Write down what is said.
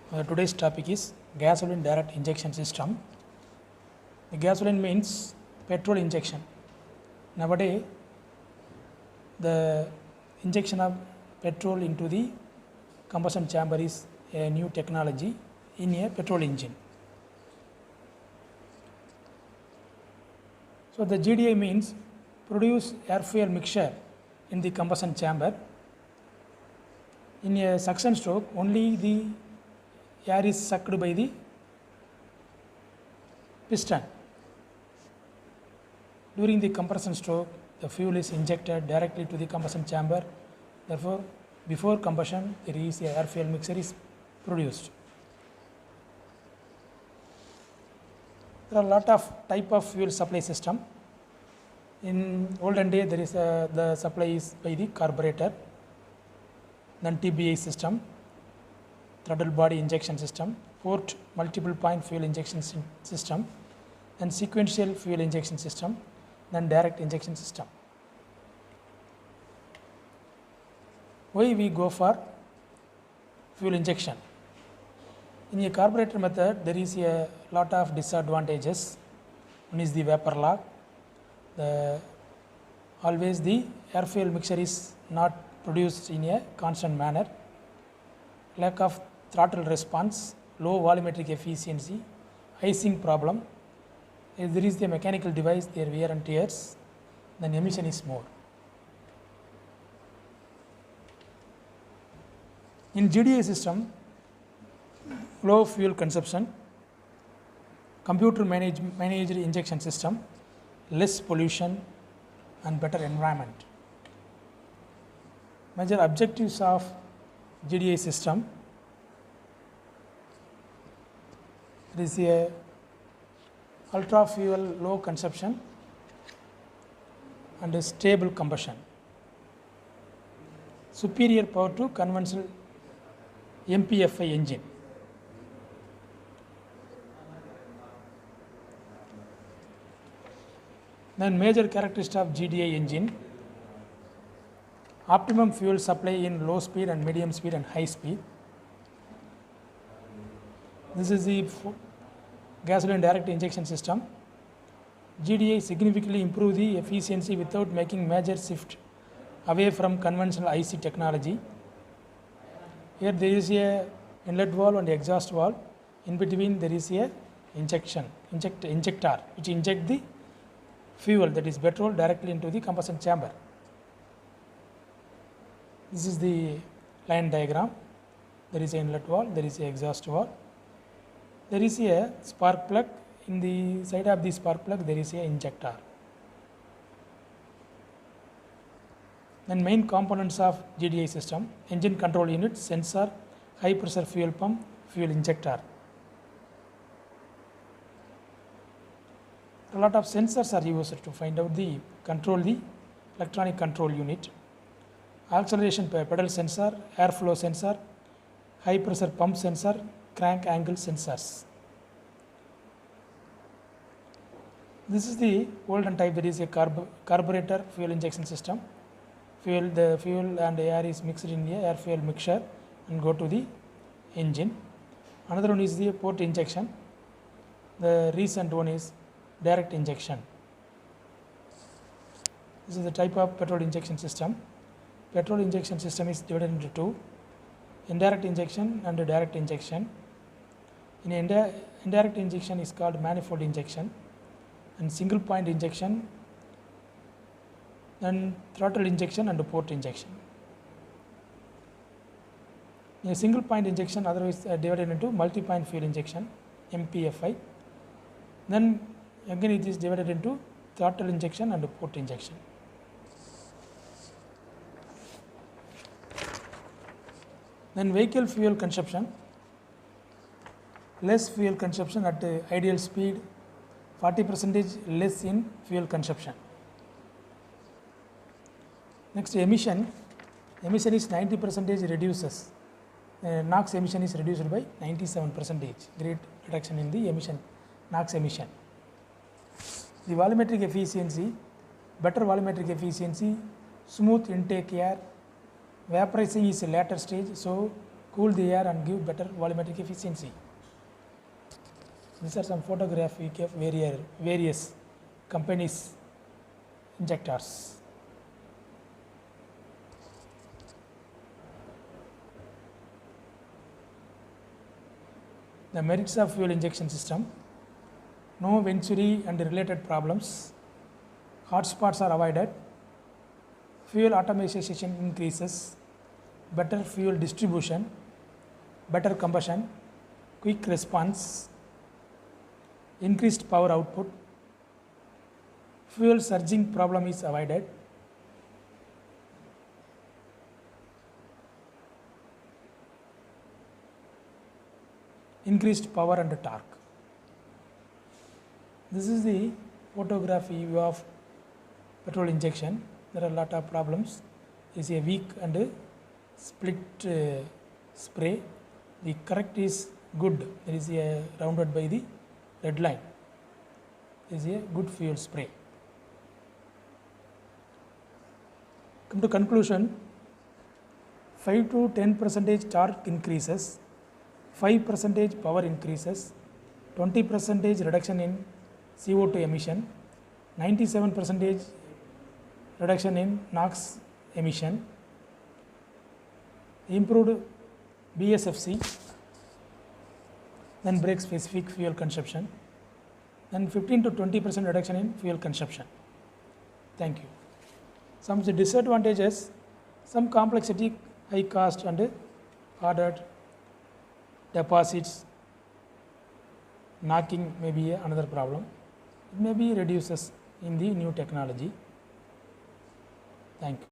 Today's topic is gasoline direct injection system. The gasoline means petrol injection. Nowadays, the injection of petrol into the combustion chamber is a new technology in a petrol engine. So the GDI means produce air fuel mixture in the combustion chamber. In a suction stroke, only the air is sucked by the piston. During the compression stroke, the fuel is injected directly to the combustion chamber. Therefore, before combustion, there is a air fuel mixture is produced. There are a lot of type of fuel supply system. In olden day, there is the supply is by the carburetor, then TBI system, throttle body injection system, port multiple point fuel injection system, then sequential fuel injection system, then direct injection system. Why we go for fuel injection? In a carburetor method, there is a lot of disadvantages. One is the vapor lock. Always the air fuel mixture is not produced in a constant manner. Lack of throttle response, low volumetric efficiency, icing problem. If there is the mechanical device, their wear and tears, then emission is more. In GDI system, low fuel consumption, computer managed injection system, less pollution and better environment. Major objectives of GDI system: there is a ultra fuel low consumption and a stable combustion, superior power to conventional MPFI engine. Then major characteristics of GDI engine: optimum fuel supply in low speed and medium speed and high speed. This is the gasoline direct injection system. GDI significantly improve the efficiency without making major shift away from conventional IC technology. Here there is a inlet valve and exhaust valve. In between there is a injector which inject the fuel, that is petrol, directly into the combustion chamber. This is the line diagram. There is an inlet valve, there is a exhaust valve. There is a spark plug. In the side of the spark plug, there is a injector. Then main components of GDI system: engine control unit, sensor, high pressure fuel pump, fuel injector. A lot of sensors are used to find out the electronic control unit. Acceleration pedal sensor, airflow sensor, high pressure pump sensor, crank angle sensors. This is the olden type. There is a carburetor fuel injection system. The fuel and air is mixed in the air fuel mixture and go to the engine. Another one is the port injection. The recent one is direct injection. This is the type of petrol injection system. Petrol injection system is divided into two: indirect injection and direct injection. In indirect injection is called manifold injection, and single point injection, and throttle injection and port injection. In a single point injection, otherwise divided into multi point fuel injection, MPFI. Then again it is divided into throttle injection and port injection. Then vehicle fuel consumption: less fuel consumption at ideal speed, 40% less in fuel consumption. Next, emission is 90% reduces. NOx emission is reduced by 97%. Great reduction in the emission, NOx emission. The volumetric efficiency: better volumetric efficiency, smooth intake air. Vaporizing is a later stage, so cool the air and give better volumetric efficiency. These are some photographic of various companies' injectors. The merits of fuel injection system: no venturi and related problems, hot spots are avoided, fuel automation increases, better fuel distribution, better combustion, quick response, increased power output, fuel surging problem is avoided, increased power and torque. This is the photography view of petrol injection. There are a lot of problems. Is a weak and split spray. The correct is good. There is a rounded by the red line. Is a good fuel spray. Come to conclusion. 5 to 10% torque increases, 5% power increases, 20% reduction in CO2 emission, 97% reduction in NOx emission, improved BSFC, then brake specific fuel consumption, then 15 to 20% reduction in fuel consumption. Thank you. Some disadvantages: some complexity, high cost and ordered deposits, knocking may be another problem. It may be reduces in the new technology. Thank you.